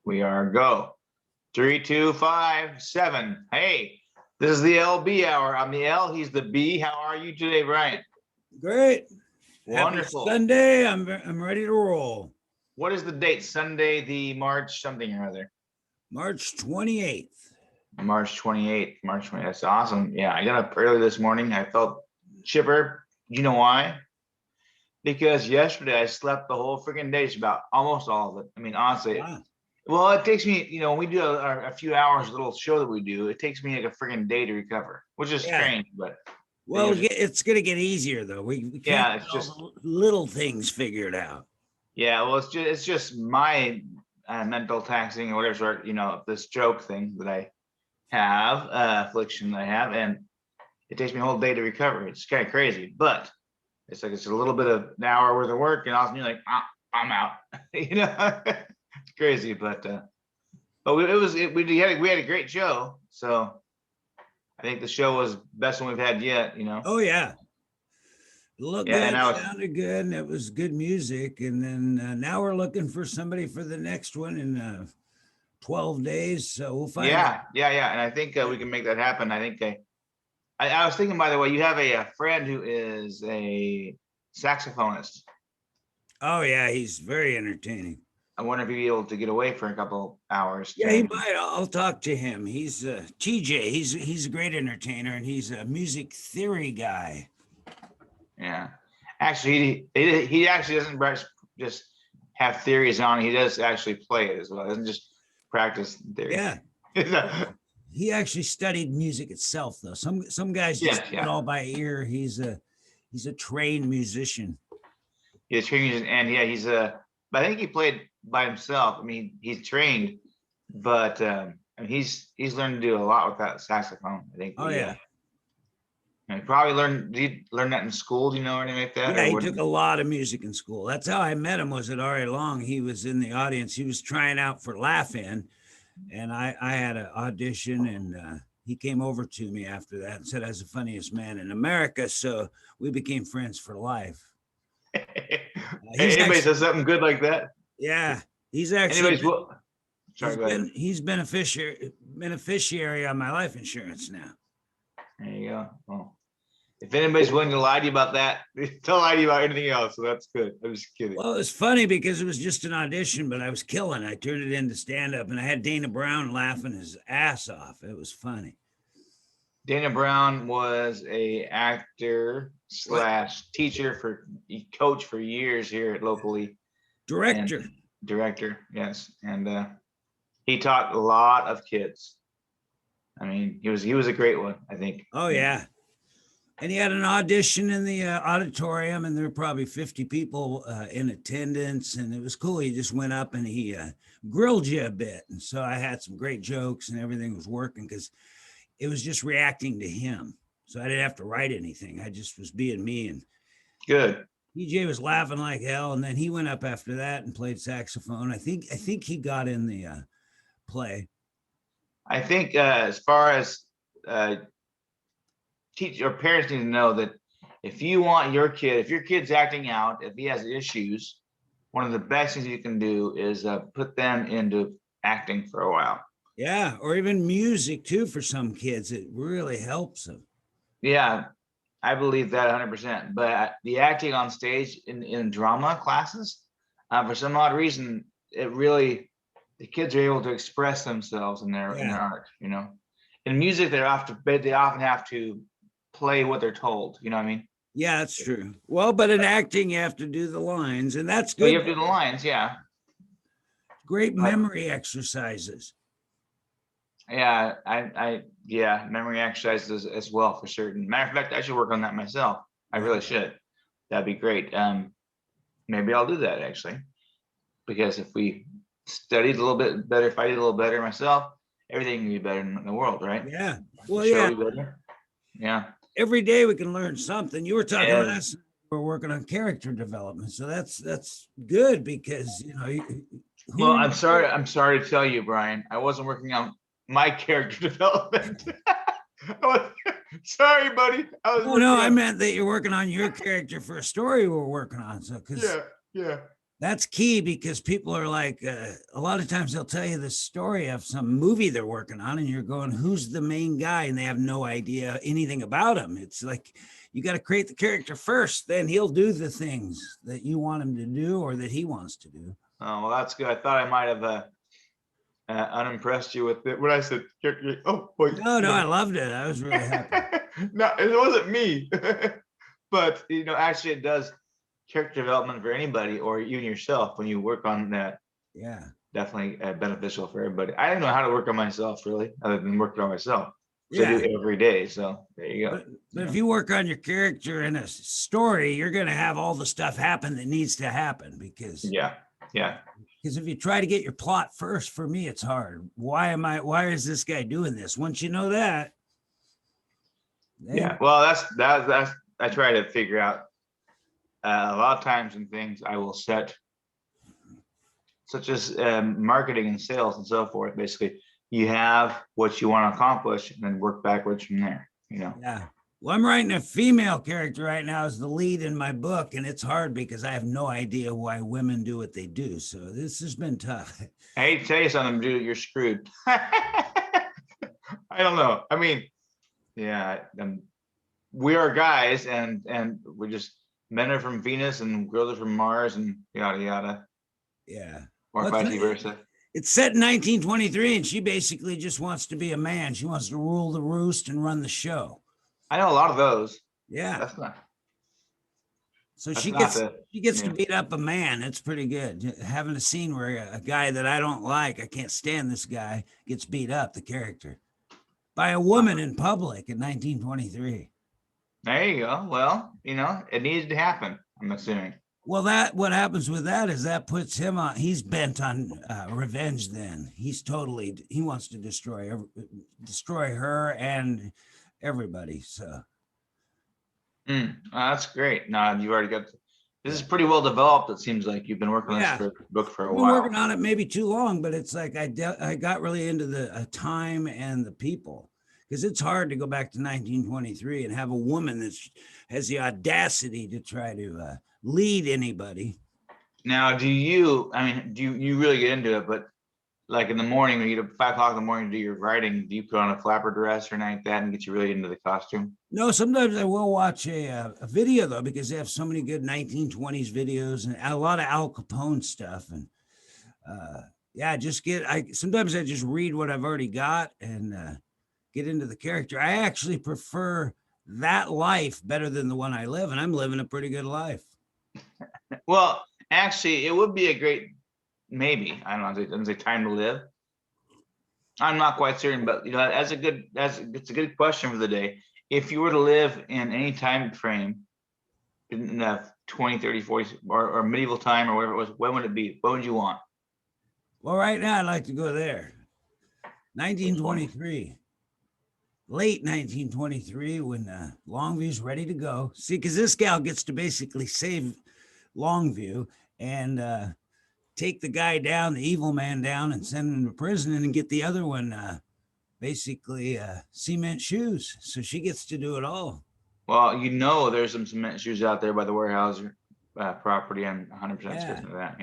We are go. 3, 2, 5, 7. Hey, this is the LB hour. I'm the L. He's the B. How are you today, Brian? Great. Wonderful. Happy Sunday. I'm ready to roll. What is the date? Sunday, the March something or other. March 28th. March 28th. March 20th. That's awesome. Yeah, I got up early this morning. I felt chipper. You know why? Because yesterday I slept the whole freaking day. It's about almost all of it. I mean, honestly. Wow. Well, it takes me, we do a few hours, a little show that we do. It takes me like a freaking day to recover, which is strange, but well, it's going to get easier though. We can't get it's just all the little things figured out. Yeah, well, it's just my mental taxing or whatever sort, this joke thing that I have, affliction that I have, and it takes me a whole day to recover. It's kind of crazy, but it's like it's a little bit of an hour worth of work, and I'll be like, I'm out, It's crazy, but we had a great show, so I think the show was the best one we've had yet. Oh yeah, looked Yeah, good, and sounded good, and it was good music. And then now we're looking for somebody for the next one in 12 days. So we'll find out. Yeah, and I think we can make that happen. I think I was thinking, by the way, you have a friend who is a saxophonist. Oh yeah, he's very entertaining. I wonder if he'd be able to get away for a couple hours. Yeah, he might. I'll talk to him. He's TJ. He's a great entertainer, and he's a music theory guy. Yeah, actually, he actually doesn't just have theories on. He does actually play it as well. He doesn't just practice theory. Yeah. He actually studied music itself, though. Some guys just do it all by ear. He's a trained musician. He's trained, and but I think he played by himself. I mean, he's trained, but he's learned to do a lot with that saxophone. I think. Oh yeah. He probably learned. Did he learn that in school? Do you know anything like that? Yeah, he took a lot of music in school. That's how I met him. Was at Ari Long. He was in the audience. He was trying out for Laugh-In, and I had an audition, and he came over to me after that and said I was the funniest man in America. So we became friends for life. Anybody says something good like that? Yeah, he's actually. He's beneficiary on my life insurance now. There you go. Well, if anybody's willing to lie to you about that, they'll lie to you about anything else. So that's good. I'm just kidding. Well, it's funny because it was just an audition, but I was killing. I turned it into stand up, and I had Dana Brown laughing his ass off. It was funny. Dana Brown was a actor / teacher coach for years here at locally. Director, yes, and he taught a lot of kids. I mean, he was a great one, I think. Oh yeah, and he had an audition in the auditorium, and there were probably 50 people in attendance, and it was cool. He just went up and he grilled you a bit, and so I had some great jokes, and everything was working because it was just reacting to him. So I didn't have to write anything. I just was being me. And good. TJ was laughing like hell. And then he went up after that and played saxophone. I think he got in the play. I think as far as your parents need to know that if you want if your kid's acting out, if he has issues, one of the best things you can do is put them into acting for a while. Yeah, or even music too for some kids. It really helps them. Yeah, I believe that 100%. But the acting on stage in drama classes, for some odd reason, the kids are able to express themselves in their art. In music, they often have to play what they're told. You know what I mean? Yeah, that's true. Well, but in acting, you have to do the lines, and that's good. Well, you have to do the lines, yeah. Great memory exercises. Yeah, memory exercises as well for certain. Matter of fact, I should work on that myself. I really should. That'd be great. Maybe I'll do that actually, because if we studied a little bit better, if I did a little better myself, everything can be better in the world, right? Yeah. Well, yeah. Yeah. Every day we can learn something. You were talking last. We're working on character development, so that's good because Well, I'm sorry to tell you, Brian. I wasn't working on my character development. Sorry, buddy. I meant that you're working on your character for a story we're working on. So, yeah. That's key because people are like, a lot of times they'll tell you the story of some movie they're working on, and you're going, who's the main guy? And they have no idea anything about him. It's like, you got to create the character first, then he'll do the things that you want him to do or that he wants to do. Oh, well, that's good. I thought I might have unimpressed you with it when I said, oh, wait. No, no, I loved it. I was really happy. No, it wasn't me. But, actually it does character development for anybody or even yourself when you work on that. Yeah. Definitely beneficial for everybody. I didn't know how to work on myself really, other than working on myself. So I Yeah. do every day. So there you go. But if you work on your character in a story, you're going to have all the stuff happen that needs to happen because Yeah. because if you try to get your plot first, for me, it's hard. Why is this guy doing this? Once you know that. Yeah. Well, that's I try to figure out a lot of times in things I will set, such as marketing and sales and so forth. Basically, you have what you want to accomplish and then work backwards from there, Yeah. Well, I'm writing a female character right now as the lead in my book, and it's hard because I have no idea why women do what they do. So this has been tough. I hate to tell you something, dude, you're screwed. I don't know. I mean, yeah, we are guys and we're just, men are from Venus and girls are from Mars and yada, yada. Yeah. Or Well, vice versa. It's set in 1923, and she basically just wants to be a man. She wants to rule the roost and run the show. I know a lot of those. Yeah. That's not. So That's she not gets the- she gets to yeah. beat up a man. It's pretty good. Having a scene where a guy that I don't like, I can't stand this guy, gets beat up, the character, by a woman in public in 1923. There you go. Well, it needed to happen, I'm assuming. Well, what happens with that is that puts him on. He's bent on revenge. Then he wants to destroy her and everybody. So That's great. Now you already got. This is pretty well developed. It seems like you've been working on Yeah. this book for a I've been while. working on it maybe too long, but it's like I got really into the time and the people because it's hard to go back to 1923 and have a woman that has the audacity to try to lead anybody. Now, do you really get into it? But like in the morning, when you get up 5 o'clock in the morning to do your writing, do you put on a flapper dress or anything like that and get you really into the costume? No, sometimes I will watch a video though, because they have so many good 1920s videos and a lot of Al Capone stuff. And sometimes I just read what I've already got and get into the character. I actually prefer that life better than the one I live, and I'm living a pretty good life. Well, actually, it would be a great, maybe, I don't know, it doesn't say time to live. I'm not quite certain, but it's a good question for the day. If you were to live in any time frame in the 20, 30, 40 or medieval time or whatever it was, when would it be? What would you want? Well, right now I'd like to go there. 1923. Late 1923 when Longview's ready to go. See, because this gal gets to basically save Longview and take the guy down, the evil man down, and send him to prison and get the other one basically cement shoes. So she gets to do it all. Well, there's some cement shoes out there by the warehouse property. I'm 100% certain of that,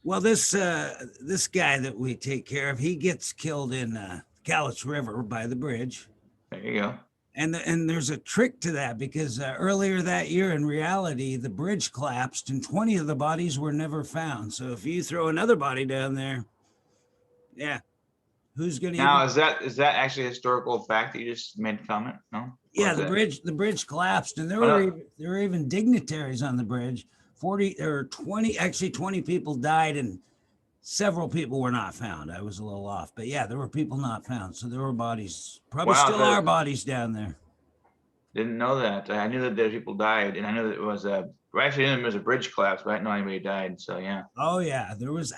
Well, this guy that we take care of, he gets killed in Cowlitz River by the bridge. There you go. And there's a trick to that because earlier that year, in reality, the bridge collapsed and 20 of the bodies were never found. So if you throw another body down there, yeah, who's going to? Now, is that actually a historical fact that you just made a comment? No. Yeah, the bridge collapsed, and there were even dignitaries on the bridge. 20 people died, and several people were not found. I was a little off, but yeah, there were people not found. So there were bodies, probably still are bodies down there. Didn't know that. I knew that there people died, and I knew that it was I actually didn't know it was a bridge collapse, but I didn't know anybody died. So yeah. Oh yeah, there was.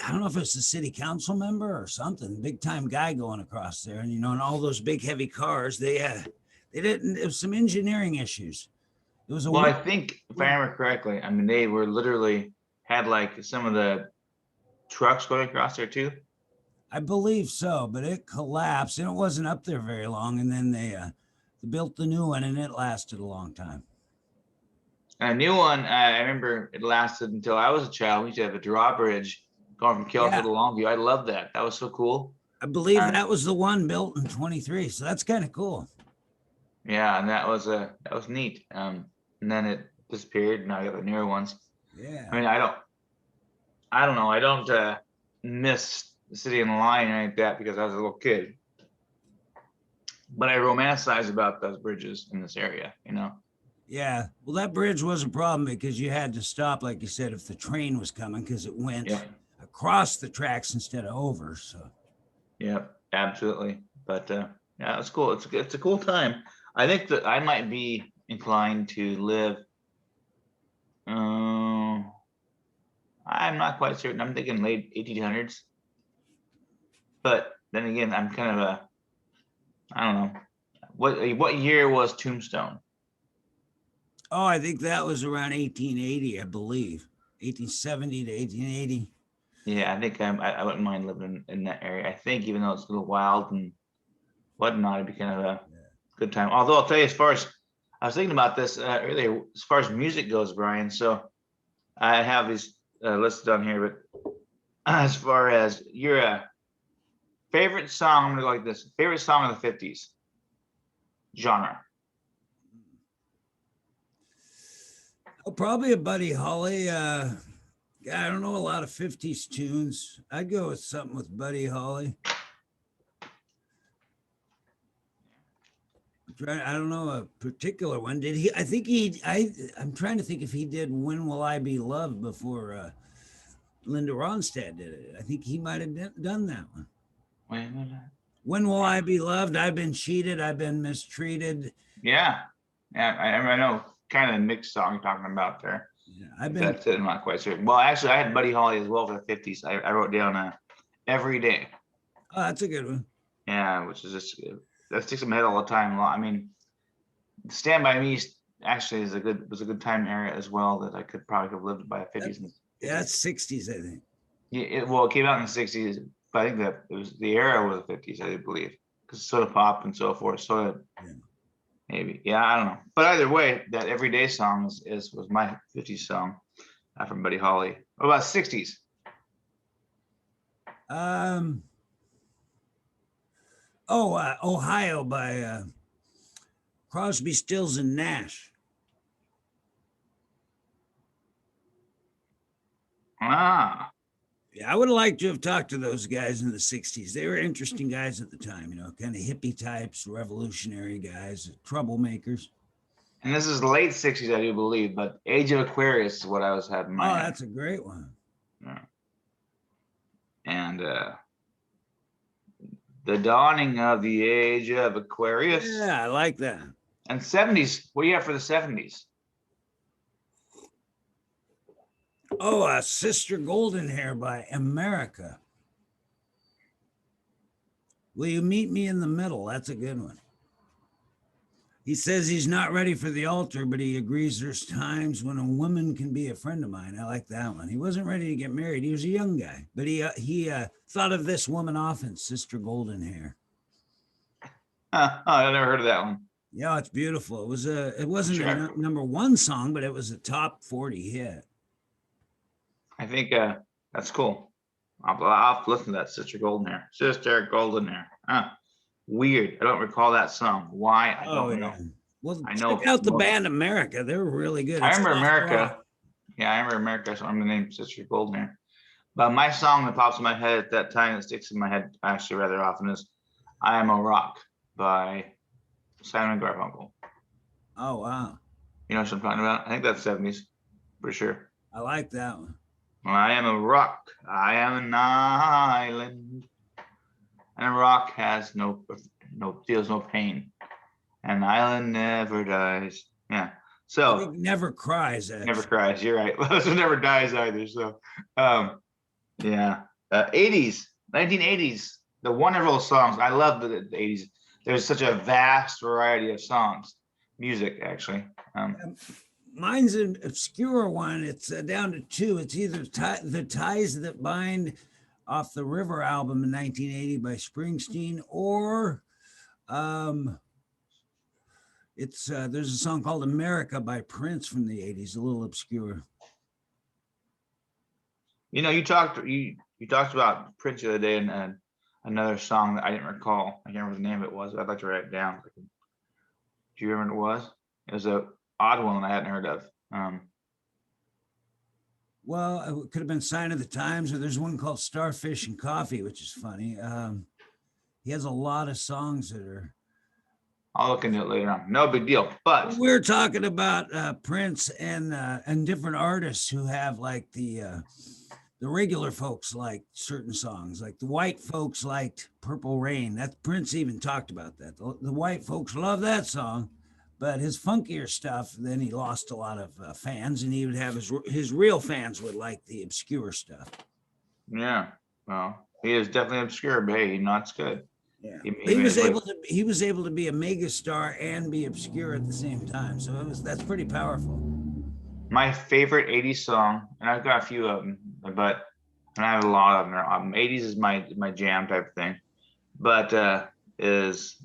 I don't know if it was a city council member or something, big time guy going across there, and and all those big heavy cars. They didn't. It was some engineering issues. It was I think if I remember correctly, they were literally had like some of the trucks going across there too. I believe so, but it collapsed and it wasn't up there very long. And then they built the new one and it lasted a long time. And a new one, I remember it lasted until I was a child. We used to have a drawbridge going from Kelso Yeah, to Longview. I love that. That was so cool. I believe And that was the one built in 23. So that's kind of cool. yeah, and that was neat. And then it disappeared. Now I got the newer ones. I Yeah. mean, I don't know. I don't miss the city in the line or anything like that because I was a little kid. But I romanticize about those bridges in this area, you know. Yeah. Well, that bridge was a problem because you had to stop, like you said, if the train was coming because it Yeah, went across the tracks instead of over. So, yeah, absolutely. But yeah, it's cool. It's a cool time. I think that I might be inclined to live. Um, I'm not quite certain. I'm thinking late 1800s. But then again, I'm kind of a I don't know. What year was Tombstone? oh, I think that was around 1880, I believe, 1870 to 1880. Yeah, I think I wouldn't mind living in that area. I think even though it's a little wild and whatnot, it'd be kind of a good time. Although I'll tell you, as far as I was thinking about this earlier, as far as music goes, Brian. So I have these listed on here, but as far as your favorite song, I'm gonna go like this: favorite song of the '50s genre. Oh, probably a Buddy Holly. Yeah, I don't know a lot of 50s tunes. I'd go with something with Buddy Holly. I don't know a particular one. Did he? I think he. I'm trying to think if he did "When Will I Be Loved" before Linda Ronstadt did it. I think he might have done that one. Wait a minute. When will I be loved? I've been cheated. I've been mistreated. Yeah, yeah, I know kind of mixed song you're talking about there. Yeah, I've If been. that's it, I'm not quite certain. Well, actually, I had Buddy Holly as well for the '50s. I wrote down every day. Oh, that's a good one. Yeah, which is just that sticks in my head all the time. I mean, Stand by Me actually was a good time area as well that I could probably have lived by the '50s and Yeah, '60s. that's 60s, I think. Yeah, well, it came out in the '60s, but I think that it was the era was the '50s, I believe, because soda pop and so forth. So Yeah. maybe, yeah, I don't know. But either way, that Everyday song was my '50s song from Buddy Holly. What about '60s? Um. Oh, Ohio by Crosby, Stills, and Nash. Ah, Yeah, I would have liked to have talked to those guys in the 60s. They were interesting guys at the time, kind of hippie types, revolutionary guys, troublemakers. and this is late '60s, I do believe, but Age of Aquarius is what I was having in my Oh, head. that's a great one. Yeah. And the dawning of the age of Aquarius. Yeah, I like that. And '70s. What do you have for the '70s? Oh, Sister Golden Hair by America. Will you meet me in the middle? That's a good one. He says he's not ready for the altar, but he agrees there's times when a woman can be a friend of mine. I like that one. He wasn't ready to get married. He was a young guy, but he thought of this woman often, Sister Golden Hair. I never heard of that one. Yeah, it's beautiful. It wasn't Sure. a number one song, but it was a top 40 hit. I think that's cool. I'll have to listen to that Sister Golden Hair. Sister Golden Hair. Huh. Weird. I don't recall that song. Why? I don't know. Well, I know check out the most- band America. They were really good. I It's remember soft America. rock. Yeah, I remember America. So I'm the name Sister Golden Hair. But my song that pops in my head at that time that sticks in my head actually rather often is "I Am a Rock" by Simon and Garfunkel. Oh, wow. You know what I'm talking about? I think that's '70s for sure. I like that one. I am a rock. I am an island, and a rock has no feels no pain. An island never dies. Yeah. I So think Never Cries. never Actually. cries. You're right. This one never dies either. So, yeah. '80s, 1980s, the wonderful songs. I love the '80s. There's such a vast variety of songs, music actually. Mine's an obscure one. It's down to two. It's either The Ties That Bind off the River album in 1980 by Springsteen, or It's there's a song called America by Prince from the 80s, a little obscure. You know, you talked about Prince the other day, and another song that I didn't recall. I can't remember the name of it was. I'd like to write it down. Do you remember what it was? It was a odd one that I hadn't heard of. Well, it could have been Sign of the Times, or there's one called Starfish and Coffee, which is funny. He has a lot of songs that are. I'll look into it later on. No big deal. But We're talking about Prince and different artists who have like the regular folks like certain songs, like the white folks liked Purple Rain. That Prince even talked about that. The white folks love that song, but his funkier stuff, then he lost a lot of fans, and he would have his real fans would like the obscure stuff. yeah, well, he is definitely obscure, but hey, it's good. Yeah, He he was made- able to be a megastar and be obscure at the same time. So that's pretty powerful. My favorite 80s song, and I've got a few of them, but and I have a lot of them. 80s is my jam type of thing, but is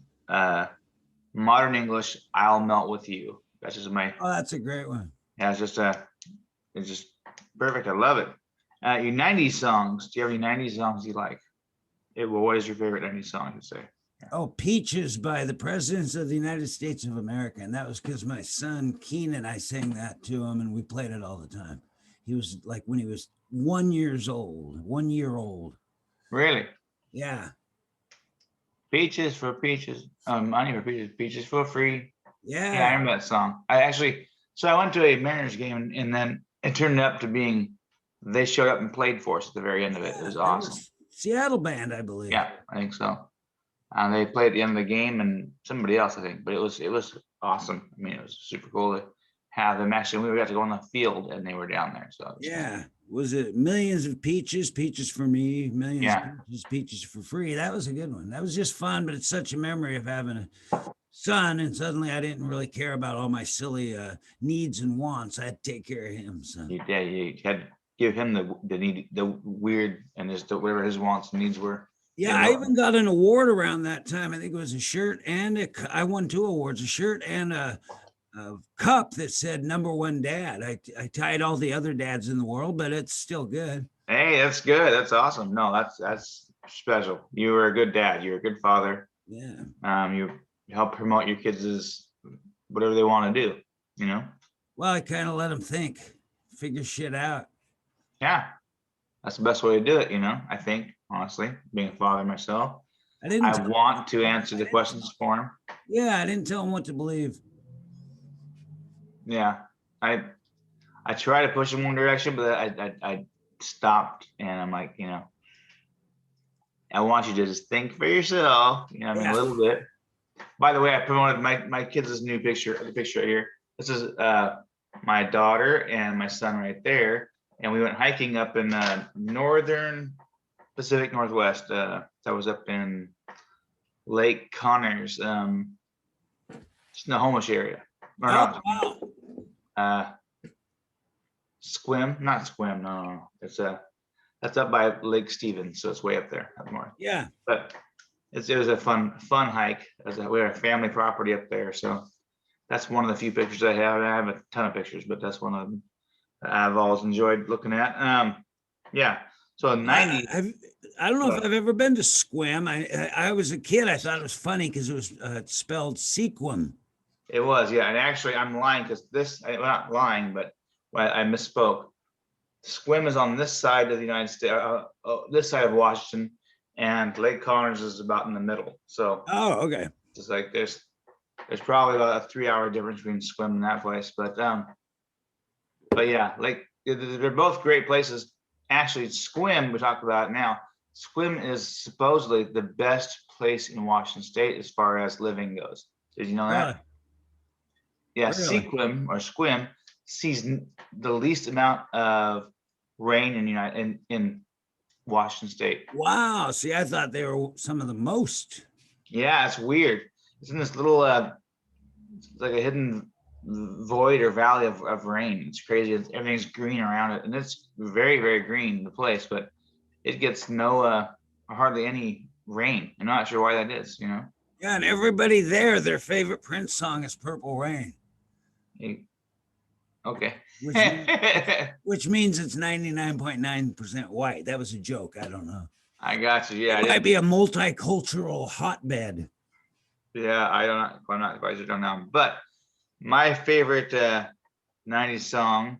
Modern English, I'll Melt With You. That's just my, Oh, that's a great one. yeah, it's just perfect. I love it. Your 90s songs, do you have any 90s songs you like? What is your favorite 90s song, you'd say? Oh, Peaches by the Presidents of the United States of America. And that was because my son Keenan, I sang that to him and we played it all the time. He was like when he was 1 year old. Really? Yeah. Peaches for peaches. Money for peaches, peaches for free. Yeah, I Yeah. remember that song. So I went to a Mariners game, and then it turned up to being, they showed up and played for us at the very end of it. It was It awesome. Seattle band, I believe. Yeah, I think so. They played at the end of the game, and somebody else, I think, but it was awesome. I mean, it was super cool to have them. Actually, we got to go on the field, and they were down there. So it was cool. Yeah. Was it Millions of Peaches, Peaches for Me, Millions Yeah. of Peaches, Peaches for Free? That was a good one. That was just fun, but it's such a memory of having a son, and suddenly I didn't really care about all my silly needs and wants. I had to take care of him. So You had to give him the need, the weird, and whatever his wants and needs were. yeah, I even got an award around that time. I think it was a shirt and I won 2 awards, a shirt and a cup that said #1 dad. I tied all the other dads in the world, but it's still good. Hey, that's good. That's awesome. No, that's special. You were a good dad. You're a good father. Yeah. You help promote your kids' whatever they want to do, you know? Well, I kind of let them think, figure shit out. Yeah. That's the best way to do it, I think, honestly, being a father myself. I didn't. I want to answer the questions for him. Yeah, I didn't tell them what to believe. Yeah. I try to push him one direction, but I stopped, and I'm like, I want you to just think for yourself, I mean, Yeah. a little bit. By the way, I promoted my kids' new picture, the picture right here. This is my daughter and my son right there. And we went hiking up in northern Pacific Northwest. That was up in Lake Connors, just in the Homish area. Or not, wow. Squim, not Squim, no. It's that's up by Lake Stevens, so it's way up there up north. Yeah. But it was a fun hike. We had a family property up there, so that's one of the few pictures I have. I have a ton of pictures, but that's one of them that I've always enjoyed looking at. Yeah. So 90. I don't know if I've ever been to Squam. I was a kid. I thought it was funny because it was spelled Sequim. It was, yeah. And actually, I'm lying because well, not lying, but I misspoke. Squim is on this side of the United States, this side of Washington, and Lake Connors is about in the middle. So Oh, okay. it's like there's probably about a 3-hour difference between Squim and that place. But yeah, like they're both great places. Actually, Squim, we talked about it now. Squim is supposedly the best place in Washington State as far as living goes. Did you know that? Really? Yeah, Really? Sequim or Squim sees the least amount of rain in Washington State. Wow. See, I thought they were some of the most. Yeah, it's weird. It's in this little it's like a hidden void or valley of rain. It's crazy. Everything's green around it, and it's very, very green, the place, but it gets no hardly any rain. I'm not sure why that is. Yeah, Yeah, and everybody there, their favorite Prince song is Purple Rain, Okay. which means which means it's 99.9% white. That was a joke. I don't know. I got you. Yeah, I It might didn't. be a multicultural hotbed. Yeah, I'm not quite sure now. But my favorite 90s song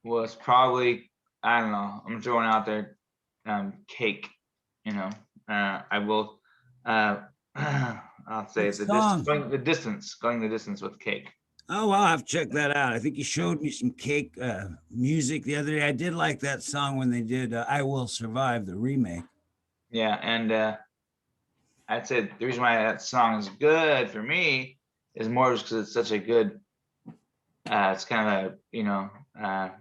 was probably, I don't know, I'm throwing out there, Cake. You know, I will I'll say What it's song? going the distance with Cake. Oh, I'll have to check that out. I think you showed me some Cake music the other day. I did like that song when they did "I Will Survive" the remake. Yeah, and I'd say the reason why that song is good for me is more just because it's such a good. It's kind of a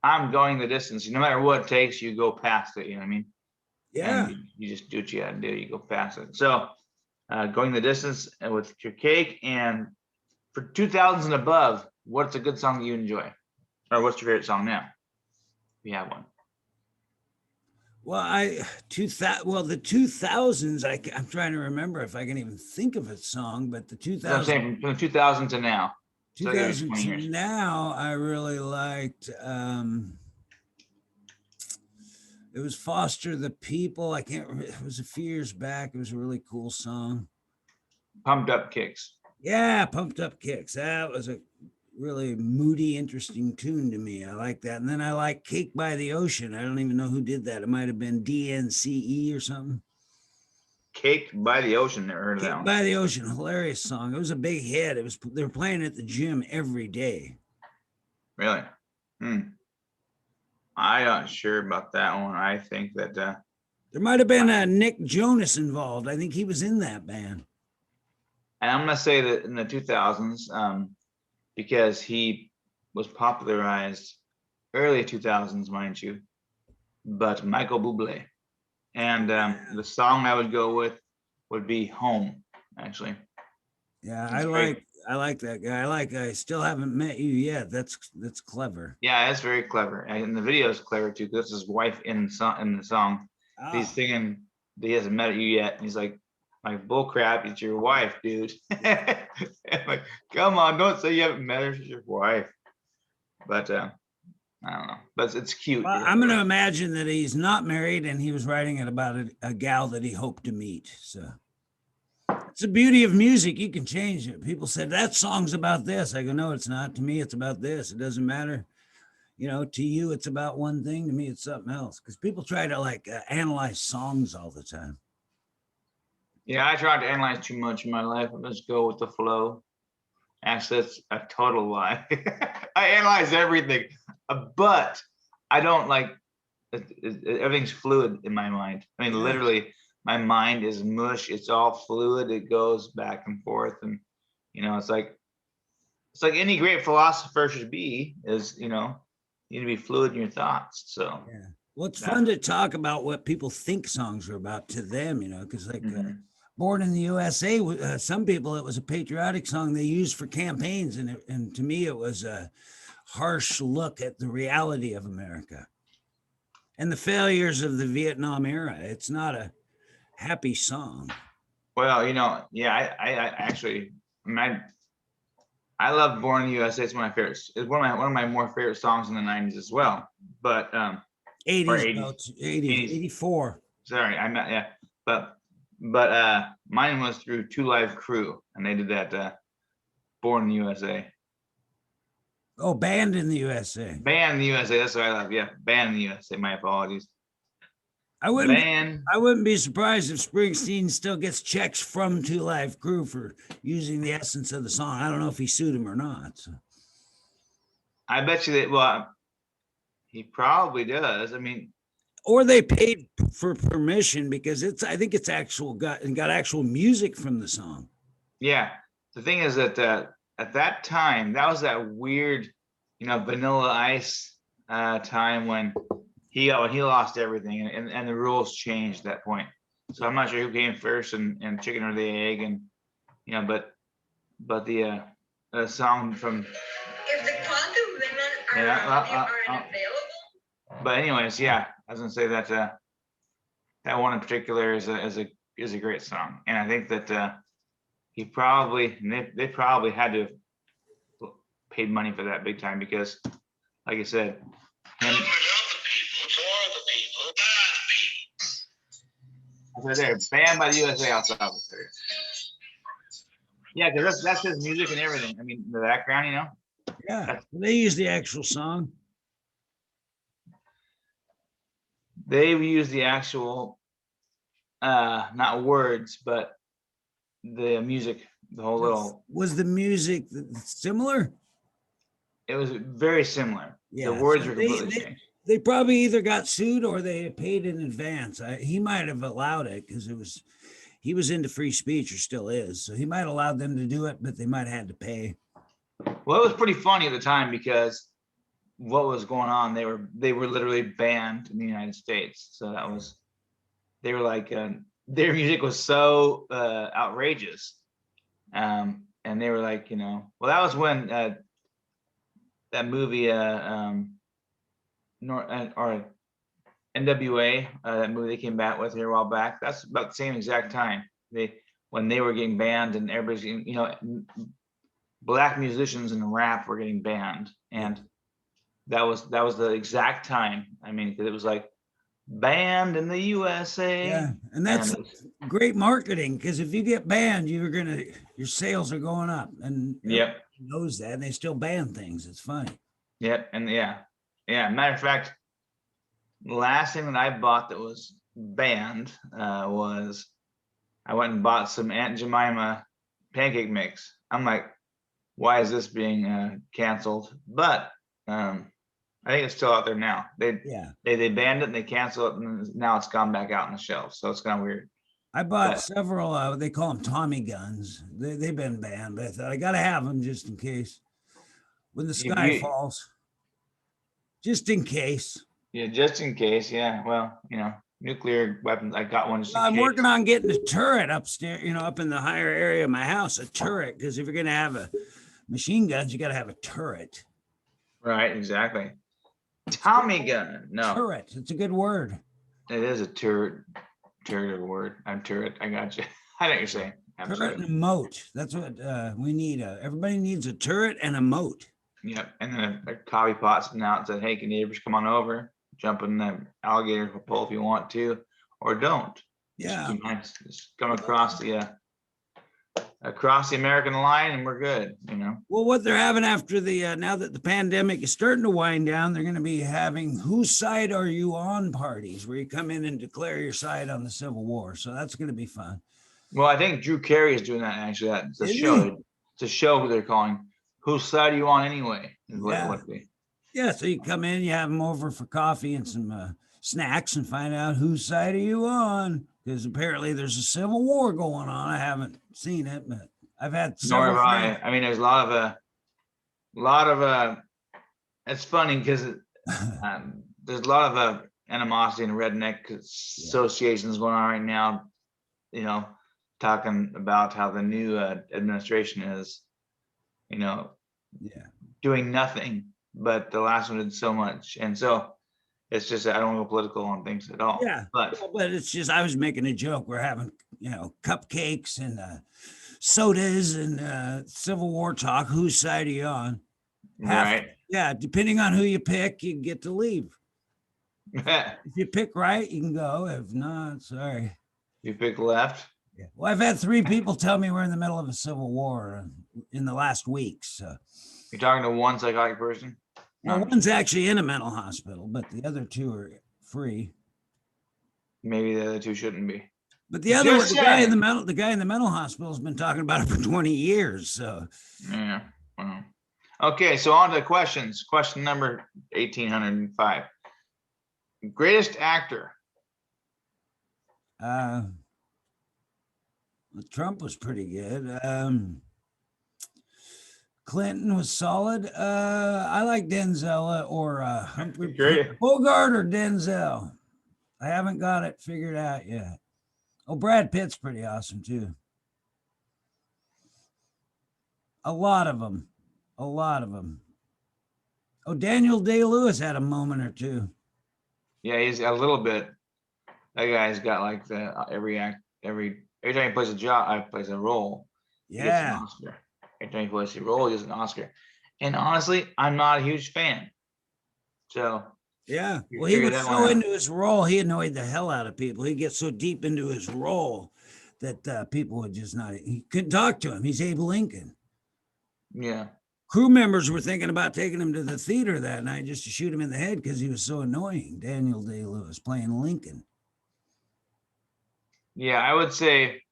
I'm going the distance. No matter what it takes, you go past it. You know what I mean? And Yeah. you just do what you gotta do. You go past it. So going the distance with your Cake, and for 2000s and above, what's a good song you enjoy, or what's your favorite song now? If you have one. Well, the 2000s. I'm trying to remember if I can even think of a song, but the So I'm saying from 2000 to now. So give me 2000 20 to years. now, I really liked. It was Foster the People. I can't remember. It was a few years back. It was a really cool song. Pumped Up Kicks. Yeah, Pumped Up Kicks. That was a really moody, interesting tune to me. I like that. And then I like Cake by the Ocean. I don't even know who did that. It might have been DNCE or something. Cake by the Ocean. Never heard of that Cake one. by the Ocean, hilarious song. It was a big hit. They were playing it at the gym every day. Really? Hmm. I'm not sure about that one. I think that There might have been a Nick Jonas involved. I think he was in that band. and I'm gonna say that in the 2000s, because he was popularized early 2000s, mind you, but Michael Bublé. And the song I would go with would be Home, actually. Yeah, It's great. I like that guy. I still haven't met you yet. That's clever. Yeah, it's very clever. And the video is clever too, because his wife in the song. He's Ah, singing, he hasn't met you yet. And he's like bull crap, it's your wife, dude. I'm like, come on, don't say you haven't met her, she's your wife. But I don't know. But it's cute. well, I'm going to imagine that he's not married and he was writing it about a gal that he hoped to meet. So it's the beauty of music. You can change it. People said that song's about this. I go, no, it's not. To me, it's about this. It doesn't matter. To you, it's about one thing. To me, it's something else. Because people try to analyze songs all the time. Yeah, I tried to analyze too much in my life. I just go with the flow. Actually, that's a total lie. I analyze everything, but I don't everything's fluid in my mind. I mean, Yeah. literally, my mind is mush. It's all fluid. It goes back and forth, and it's like any great philosopher should be. Is you need to be fluid in your thoughts. So Yeah. Well, it's fun to talk about what people think songs are about to them, because Born in the USA, some people, it was a patriotic song they used for campaigns. And to me, it was a harsh look at the reality of America and the failures of the Vietnam era. It's not a happy song. well, yeah, I actually, I love Born in the USA. It's one of my favorites. It's one of my more favorite songs in the 90s as well. But 80s, 84. Sorry, I'm not, yeah. But mine was through Two Live Crew, and they did that Born in the USA. Oh, Banned in the USA. Banned in the USA, that's what I love. Yeah, Banned in the USA. My apologies. I wouldn't be surprised if Springsteen still gets checks from Two Live Crew for using the essence of the song. I don't know if he sued him or not. So. I bet you that. Well, he probably does. I mean, or they paid for permission because I think it's got actual music from the song. Yeah, the thing is that at that time, that was that weird, Vanilla Ice time when he lost everything, and the rules changed at that point. So I'm not sure who came first, and chicken or the egg, and but the song from. If the quantum women are unavailable. But anyways, yeah, I was gonna say that that one in particular is a is a great song, and I think that he probably they probably had to have paid money for that big time because, like I said, him. They're banned by the USA also. Yeah, because that's his music and everything. I mean, the background, you know. Yeah, they use the actual song. They use the actual, not words, but the music, the whole little. Was the music similar? It was very similar. Yeah, The words so were completely changed. they probably either got sued or they paid in advance. He might have allowed it because he was into free speech or still is. So he might have allowed them to do it, but they might have had to pay. Well, it was pretty funny at the time because what was going on, they were literally banned in the United States. So they were like, their music was so outrageous. And they were like, well, that was when that movie, or NWA, that movie they came back with here a while back. That's about the same exact time when they were getting banned and everybody's getting, black musicians in rap were getting banned, and that was the exact time. I mean, because it was like banned in the USA. Yeah, and that's great marketing because if you get banned, your sales are going up, and yep, knows that, and they still ban things. It's funny. Yep, and yeah. Matter of fact, the last thing that I bought that was banned was I went and bought some Aunt Jemima pancake mix. I'm like, why is this being canceled? But I think it's still out there now. They banned it and they canceled it, and now it's gone back out on the shelf. So it's kind of weird. I bought several. They call them Tommy guns. They've been banned, but I thought I got to have them just in case when the sky falls. Just in case. Yeah, just in case. Yeah. Well, nuclear weapons. I got one. I'm working on getting a turret upstairs, up in the higher area of my house, a turret. Because if you're going to have a machine guns, you got to have a turret. Right. Exactly. Tommy gun. No. Turret. It's a good word. It is a turret. Turret word. I'm turret. I got you. I know what you're saying. Turret and a moat. That's what we need. Everybody needs a turret and a moat. Yep. And then a coffee pot's been out and said, hey, can neighbors come on over? Jump in the alligator pole if you want to, or don't. Yeah. Just come across the American line and we're good, Well, what they're having after the now that the pandemic is starting to wind down, they're going to be having whose side are you on parties where you come in and declare your side on the Civil War. So that's going to be fun. Well, I think Drew Carey is doing that actually. That's a show. It's a show they're calling Whose Side Are You On Anyway? Yeah, so you come in, you have them over for coffee and some snacks and find out whose side are you on. Because apparently there's a Civil War going on. I haven't seen it, but I've had several. Nor have I. I mean, there's a lot of it's funny because there's a lot of animosity and redneck associations going on right now, talking about how the new administration is, doing nothing, but the last one did so much. And so it's just, I don't go political on things at all. Yeah, but it's just, I was making a joke. We're having, cupcakes and sodas and Civil War talk. Whose side are you on? Right. Yeah, depending on who you pick, you get to leave. If you pick right, you can go. If not, sorry. You pick left? Yeah. Well, I've had 3 people tell me we're in the middle of a civil war in the last week. So you're talking to one psychotic person? Well, one's actually in a mental hospital, but the other 2 are free. Maybe the other 2 shouldn't be. But the other one, the guy in the mental hospital has been talking about it for 20 years. So yeah. Well. Okay, so on to questions. Question number 1805. Greatest actor. Trump was pretty good. Clinton was solid. I like Denzel or Humphrey Bogart or Denzel. I haven't got it figured out yet. Oh, Brad Pitt's pretty awesome too. A lot of them. Oh, Daniel Day-Lewis had a moment or 2. Yeah, he's a little bit. That guy's got like every every time he plays a job, I plays a role, he gets an Yeah. Oscar. Every time he plays a role, he gets an Oscar. And honestly, I'm not a huge fan. So Yeah. you Well, he figure was that one so out. into his role, he annoyed the hell out of people. He gets so deep into his role that people would just not, he couldn't talk to him. He's Abe Lincoln. Yeah. Crew members were thinking about taking him to the theater that night just to shoot him in the head because he was so annoying. Daniel Day-Lewis playing Lincoln. Yeah, I would say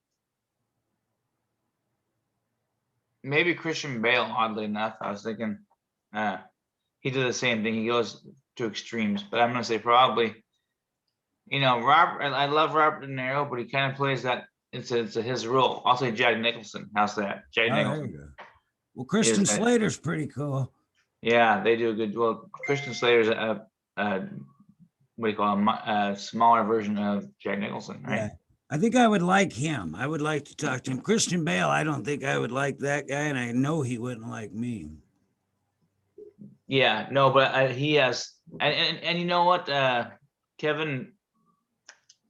maybe Christian Bale, oddly enough. I was thinking he did the same thing. He goes to extremes, but I'm gonna say probably, Robert. I love Robert De Niro, but he kind of plays that. It's his role. Also, Jack Nicholson. How's that? Jack Oh, there you Nicholson go. Well, is Christian that. Slater's pretty cool. Yeah, they do a good. Well, Christian Slater's a what do you call him? A smaller version of Jack Nicholson, Yeah. right? I think I would like him. I would like to talk to him. Christian Bale, I don't think I would like that guy, and I know he wouldn't like me. Yeah, no, but he has, and you know what? Kevin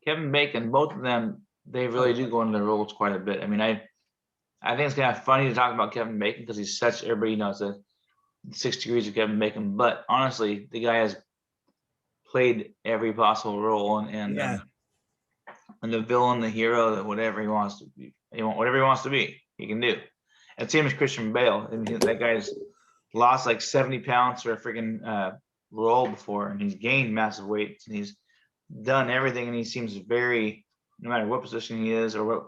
Kevin Bacon, both of them, they really do go into their roles quite a bit. I mean, I think it's kind of funny to talk about Kevin Bacon because he's such, everybody knows the 6 degrees of Kevin Bacon, but honestly, the guy has played every possible role, Yeah. and the villain, the hero, whatever he wants to be, whatever he wants to be, he can do. And same as Christian Bale, and that guy's lost like 70 pounds for a freaking role before, and he's gained massive weight, and he's done everything, and he seems very, no matter what position he is or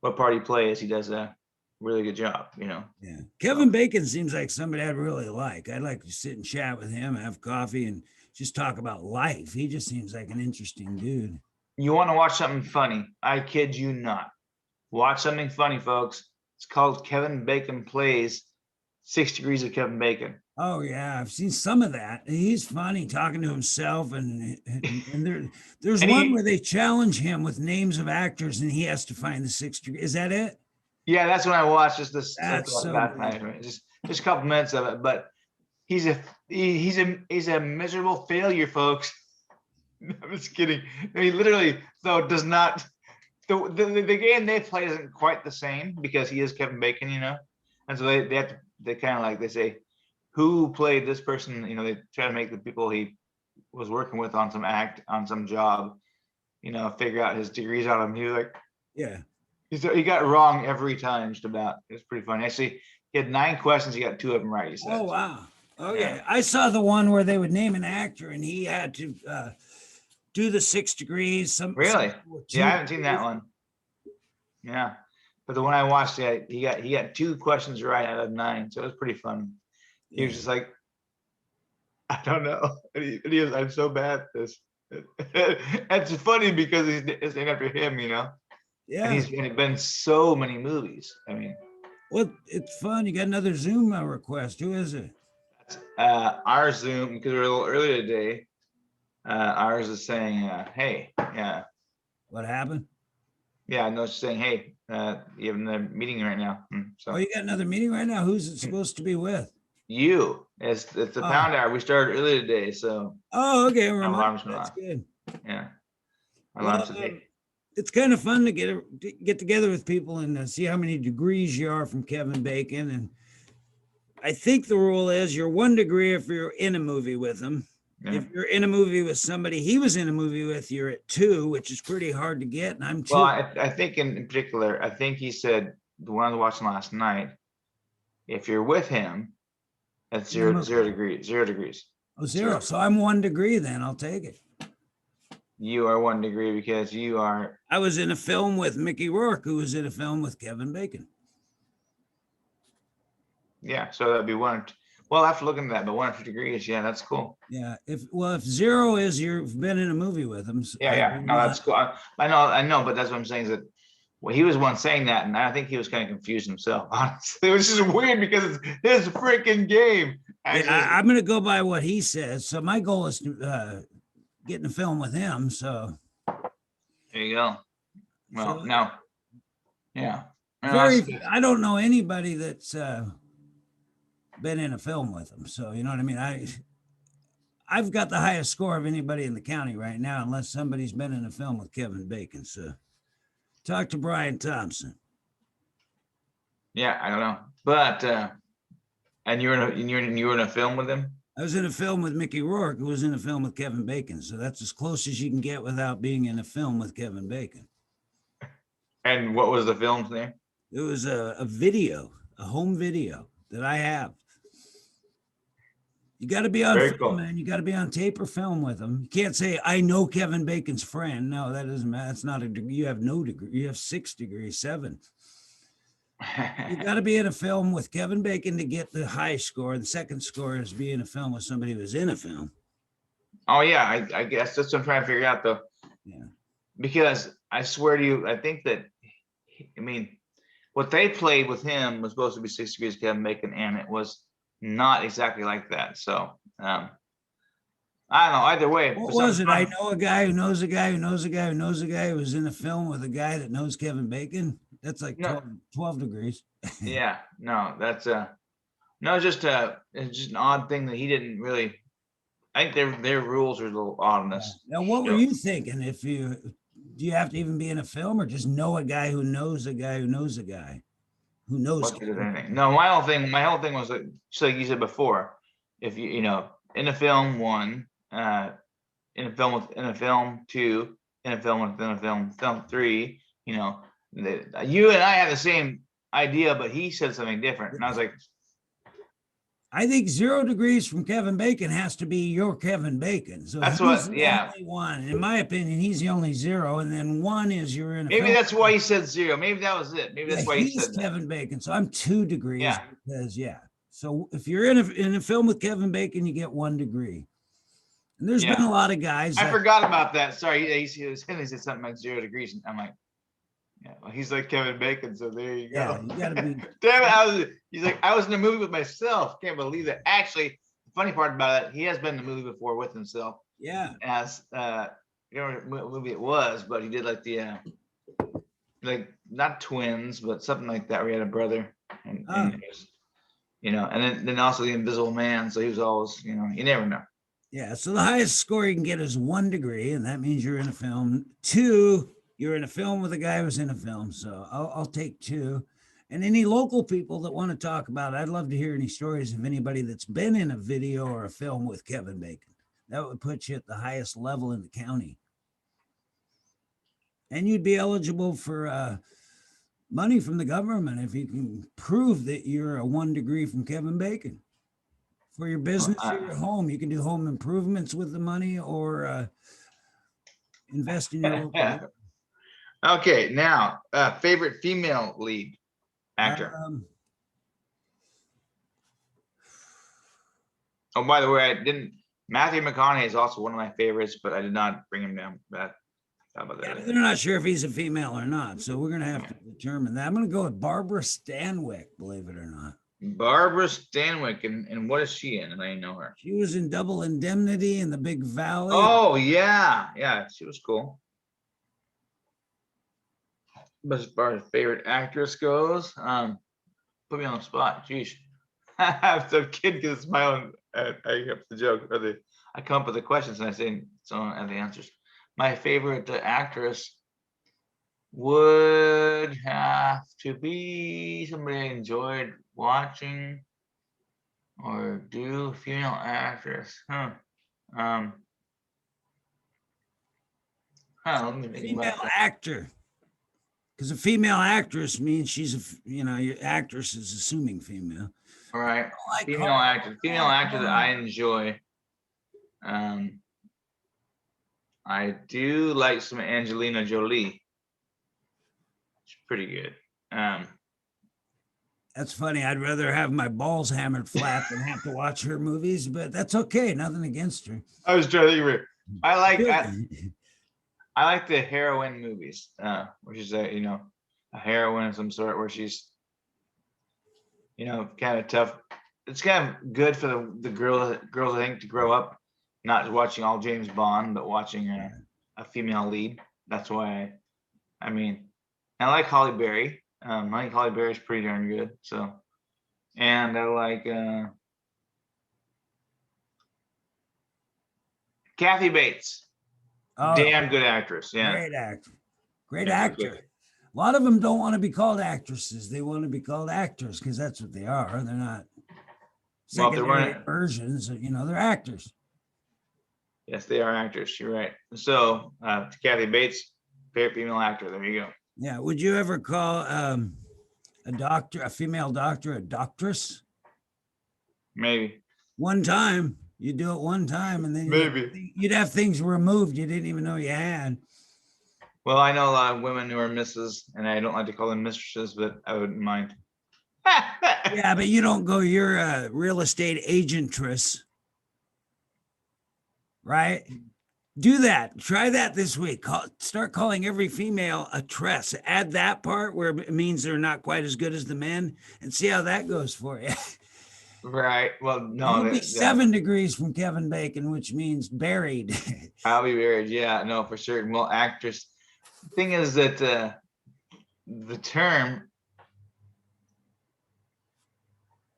what part he plays, he does a really good job. Yeah. Kevin Bacon seems like somebody I'd really like. I'd like to sit and chat with him, have coffee, and just talk about life. He just seems like an interesting dude. You want to watch something funny? I kid you not. Watch something funny, folks. It's called Kevin Bacon Plays 6 Degrees of Kevin Bacon. Oh yeah, I've seen some of that. He's funny talking to himself, and there's And one where they challenge him with names of actors, and he has to find the 6 degree. Is that it? Yeah, that's when I watched just this That's so last good. night. Just a couple minutes of it, but he's a miserable failure, folks. I'm just kidding. He literally though does not. The game they play isn't quite the same because he is Kevin Bacon, and so they have to, they kind of like, they say who played this person, they try to make the people he was working with on some job, figure out his degrees out of him. He was like, Yeah. he got it wrong every time, just about. It's pretty funny. Actually, he had 9 questions, he got 2 of them right, he said. Oh wow. Okay. Yeah. I saw the one where they would name an actor, and he had to do the 6 degrees. Really? Two Yeah, I haven't seen that degrees. one. Yeah, but the one I watched, yeah, he got 2 questions right out of 9, so it was pretty fun. He was Yeah. just like, I don't know. And he was, I'm so bad at this. It's funny because it's named after him, and Yeah. he's been in so many movies. I mean, Well, it's fun. You got another Zoom request. Who is it? our Zoom, because we're a little earlier today, ours is saying, hey, yeah, What happened? no, it's saying, hey, you have a meeting right now. So Oh, you got another meeting right now? Who's it supposed to be with? it's the Oh. pound hour. We started earlier today, so Oh, okay. our alarm's going That's off. good. Yeah, our Well, alarm's today. it's kind of fun to get together with people and see how many degrees you are from Kevin Bacon. And I think the rule is you're 1 degree if you're in a movie with him. Yeah. If you're in a movie with somebody he was in a movie with, you're at 2, which is pretty hard to get. And I'm 2. Well, I think in particular, I think he said, the one I was watching last night, if you're with him, it's zero degrees. Oh, 0. So I'm 1 degree then. I'll take it. You are 1 degree because you are. I was in a film with Mickey Rourke, who was in a film with Kevin Bacon. Yeah, so that'd be 1. Well, I have to look into that, but 1 or 2 degrees, yeah, that's cool. Yeah. If 0 is you've been in a movie with him. So Yeah, no, that's cool. I know, but that's what I'm saying is that, well, he was one saying that, and I think he was kind of confused himself, honestly. It was just weird because it's his freaking game. Yeah, I'm going to go by what he says. So my goal is to get in a film with him. So There you go. Well, So- no. Yeah. No, I don't know anybody that's been in a film with him. So you know what I mean? I've got the highest score of anybody in the county right now, unless somebody's been in a film with Kevin Bacon. So Talk to Brian Thompson. Yeah, I don't know, but and you were in a film with him. I was in a film with Mickey Rourke, who was in a film with Kevin Bacon. So that's as close as you can get without being in a film with Kevin Bacon. And what was the film's name? It was a video, a home video that I have. You got to be on Very film, cool. man. You got to be on tape or film with him. You can't say, I know Kevin Bacon's friend. No, that doesn't matter. That's not a degree. You have no degree. You have 6 degrees, 7. You got to be in a film with Kevin Bacon to get the high score. The second score is being a film with somebody who was in a film. Oh yeah, I guess that's what I'm trying to figure out though. Yeah. Because I swear to you, I think that, I mean, what they played with him was supposed to be 6 degrees Kevin Bacon, and it was not exactly like that. So I don't know. Either way, What for was some it? I fun- know a guy who knows a guy who knows a guy who knows a guy who was in a film with a guy that knows Kevin Bacon. That's like No. 12 degrees. Yeah, no, that's no, it's just an odd thing that he didn't really. I think their rules are a little odd on this. Now, what were show. you thinking? Do you have to even be in a film or just know a guy who knows a guy who knows a guy who knows? What did anything? No, my whole thing was like, just like you said before, if you know, in a film one, in a film within a film two, in a film within a film three, you know, you and I had the same idea, but he said something different, and I was like, I think 0 degrees from Kevin Bacon has to be your Kevin Bacon. So That's he's what- the yeah. only one. In my opinion, he's the only 0, and then 1 is you're in a maybe film. that's why he said 0. Maybe that was it. Maybe that's Yeah, why he he's said that. Kevin Bacon. So I'm 2 degrees Yeah. because So if you're in a film with Kevin Bacon, you get 1 degree. And there's been Yeah. a lot of guys. I that- forgot about that. Sorry, he said something like 0 degrees, and I'm like, yeah, well, he's like Kevin Bacon, so there you Yeah, go. you gotta be. Damn it! He's like, I was in a movie with myself. Can't believe that. Actually, the funny part about it, he has been in a movie before with himself Yeah. as you know what movie it was, but he did like the like not twins, but something like that. Where he had a brother, and it was, you know, and then also the Invisible Man. So he was always, you know, you never know. Yeah. So the highest score you can get is 1 degree, and that means you're in a film. 2, you're in a film with a guy who's in a film. So I'll take 2. And any local people that want to talk about it, I'd love to hear any stories of anybody that's been in a video or a film with Kevin Bacon. That would put you at the highest level in the county. And you'd be eligible for money from the government if you can prove that you're a 1 degree from Kevin Bacon. For your business or your home, you can do home improvements with the money or invest in your local. Okay, now favorite female lead actor. Oh, by the way, I didn't. Matthew McConaughey is also one of my favorites, but I did not bring him down. But how about Yeah, that? they're not sure if he's a female or not, so we're gonna have to determine that. I'm gonna go with Barbara Stanwyck, believe it or not. Barbara Stanwyck, and what is she in? And I didn't know her. She was in Double Indemnity and The Big Valley. Oh yeah, yeah, she was cool. But as far as favorite actress goes, put me on the spot. Jeez, I have some kid gets smiling. I have the joke, or I come up with the questions and I say so and the answers. My favorite actress would have to be somebody I enjoyed watching, or do female actress, huh? Let me think Female about that. actor. Because a female actress means she's your actress is assuming female. All right, Like female actor that I enjoy. I do like some Angelina Jolie. She's pretty good. That's funny. I'd rather have my balls hammered flat than have to watch her movies, but that's okay. Nothing against her. I was trying to think of it. I like the heroine movies, where she's a heroine of some sort, where she's kind of tough. It's kind of good for the girls I think to grow up, not watching all James Bond, but watching a female lead. That's why I like Halle Berry. I think Halle Berry is pretty darn good. So, and I like Kathy Bates. Oh, Damn good actress. Yeah. great actor. Great Yeah, actor. good. A lot of them don't want to be called actresses. They want to be called actors because that's what they are. They're not Well, if they secondary weren't, versions. They're actors. yes, they are actors. You're right. So Kathy Bates, favorite female actor. There you go. Yeah. Would you ever call a female doctor, a doctress? Maybe. One time. You do it one time, and then Maybe. you'd have things removed you didn't even know you had. Well, I know a lot of women who are misses, and I don't like to call them mistresses, but I wouldn't mind. Yeah, but you don't go, you're a real estate agentress, right? Do that. Try that this week. Start calling every female a tress. Add that part where it means they're not quite as good as the men, and see how that goes for you. Right. Well, no, You'll be 7 degrees from Kevin Bacon, which means buried. I'll be married. Yeah, no, for certain. Well, actress. The thing is that the term,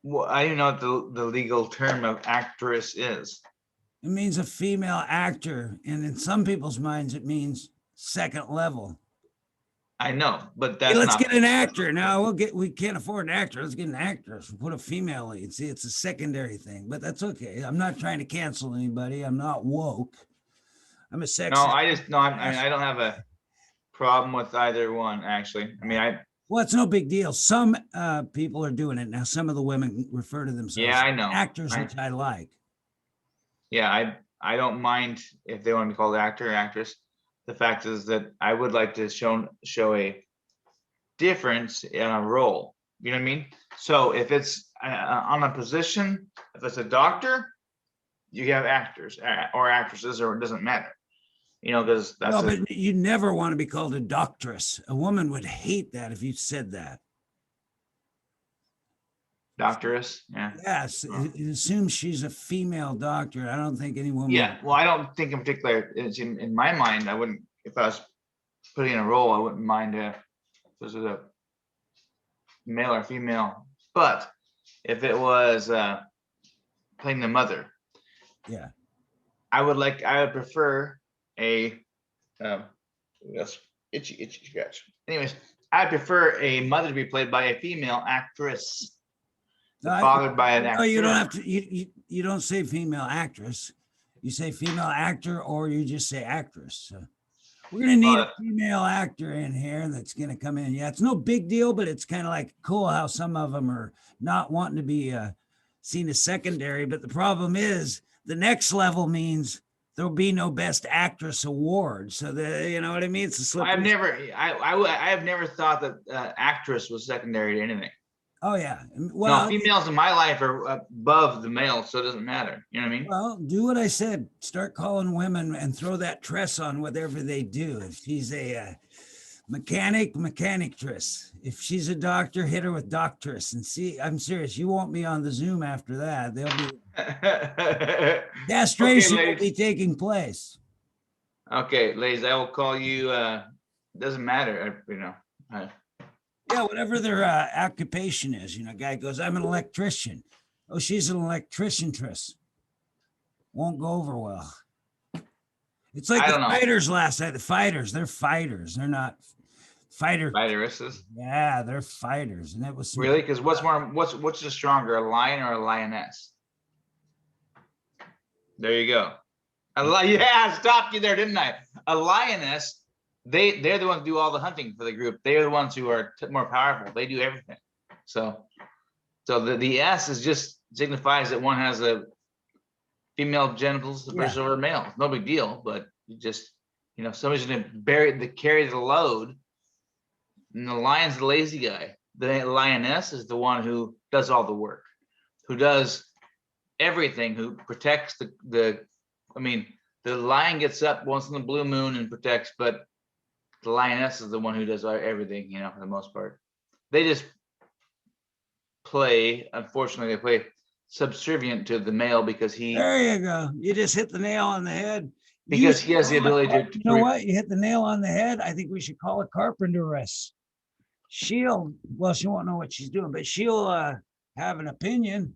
well, I don't know what the legal term of actress is. It means a female actor, and in some people's minds, it means second level. I know, but Hey, that's let's not. get an actor. Now we can't afford an actor. Let's get an actress. We'll put a female lead. See, it's a secondary thing, but that's okay. I'm not trying to cancel anybody. I'm not woke. I'm a sexist. No, I don't have a problem with either one, actually. I mean, Well, it's no big deal. Some people are doing it now. Some of the women refer to themselves Yeah, I know. actors, which I like. yeah, I don't mind if they want to be called actor or actress. The fact is that I would like to show a difference in a role. You know what I mean? So if it's on a position, if it's a doctor, you have actors or actresses, or it doesn't matter. Because that's No, but you never want to be called a doctress. A woman would hate that if you said that. doctoress. Yeah. Yes, it assumes she's a female doctor. I don't think any woman. Yeah. Well, I don't think in particular, it's in my mind, I wouldn't, if I was putting in a role, I wouldn't mind if this was a male or female. But if it was playing the mother, Yeah. I would prefer a yes, itchy scratch. Anyways, I prefer a mother to be played by a female actress. Fathered by an actor. No, you don't have to. You don't say female actress. You say female actor, or you just say actress. We're gonna need a female actor in here that's gonna come in. Yeah, it's no big deal, but it's kind of like cool how some of them are not wanting to be seen as secondary. But the problem is the next level means there'll be no best actress award. So you know what I mean? It's a slippery. I have never thought that actress was secondary to anything. Oh yeah. Well, no, females in my life are above the males, so it doesn't matter. You know what I mean? Well, do what I said. Start calling women and throw that tress on whatever they do. If she's a mechanictress. If she's a doctor, hit her with doctress. And see, I'm serious. You won't be on the Zoom after that. There'll be castration will be taking place. Okay, ladies, I will call you. Doesn't matter, Yeah, whatever their occupation is. Guy goes, I'm an electrician. Oh, she's an electriciantress. Won't go over well. It's like the fighters last night. The fighters, they're fighters. They're not Fighteresses. Yeah, they're fighters. And that was really, because what's the stronger, a lion or a lioness? There you go. Yeah, I stopped you there, didn't I? A lioness. They're the ones who do all the hunting for the group. They're the ones who are more powerful. They do everything. So the S is just signifies that one has a female genitals versus over male. No big deal, but you just somebody's gonna carry the load. And the lion's the lazy guy. The lioness is the one who does all the work, who does everything, who protects the lion gets up once in the blue moon and protects, but the lioness is the one who does everything, for the most part. They just unfortunately, they play subservient to the male because there you go. You just hit the nail on the head. Because he has the ability to. You know what? You hit the nail on the head. I think we should call it carpenteress. She won't know what she's doing, but she'll have an opinion.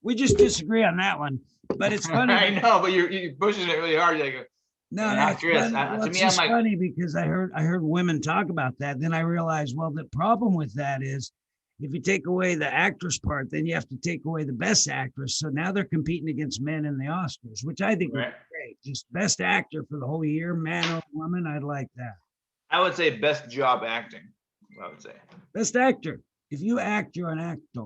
We just disagree on that one, but it's funny. I know, but you're pushing it really hard. You're like, No, An no, it's actress. funny. Well, To it's me, I'm just like, funny because I heard women talk about that. Then I realized, well, the problem with that is if you take away the actress part, then you have to take away the best actress. So now they're competing against men in the Oscars, which I think would be right. great. Just best actor for the whole year, man or woman. I'd like that. I would say best job acting. I would say, Best actor. If you act, you're an actor.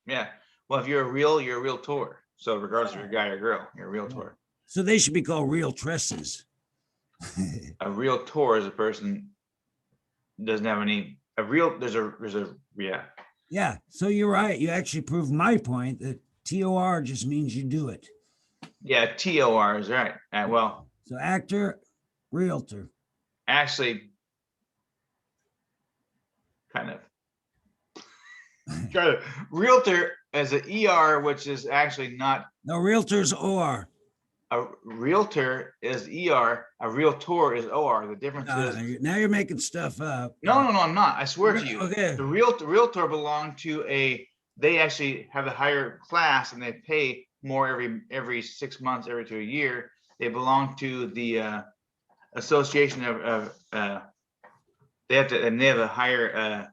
yeah. Well, if you're a real tour. So regardless if you're a guy or girl, you're a real Yeah. tour. So they should be called real tresses. A real tour is a person doesn't have any. A real there's a yeah. Yeah. So you're right. You actually proved my point that TOR just means you do it. Yeah, TOR is right. Well, So actor, realtor. actually, kind of. Kind of. Realtor as an ER, which is actually not No, realtors OR. a realtor is ER. A realtor is OR. The difference is Now you're making stuff up. no, I'm not. I swear to you. Okay. The realtor belong to a. They actually have a higher class and they pay more every 6 months, every 2 year. They belong to the association of they have to, and they have a higher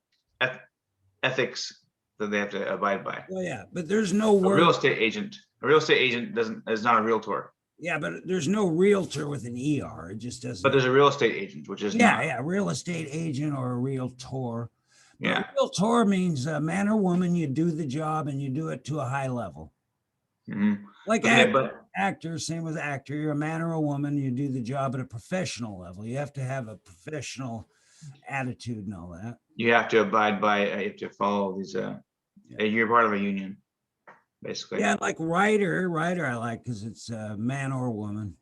ethics that they have to abide by. Well, yeah, but there's no A real word. estate agent. A real estate agent is not a realtor, Yeah, but there's no realtor with an ER. It just doesn't. but there's a real estate agent, which is Yeah, not. yeah, real estate agent or a realtor. But Yeah. realtor means man or woman, you do the job and you do it to a high level. Mhm. Like Okay, actor, same with actor. You're a man or a woman, you do the job at a professional level. You have to have a professional attitude and all that. you have to abide by. You have to follow these. Yeah. You're part of a union, basically. Yeah, like writer I like because it's a man or a woman.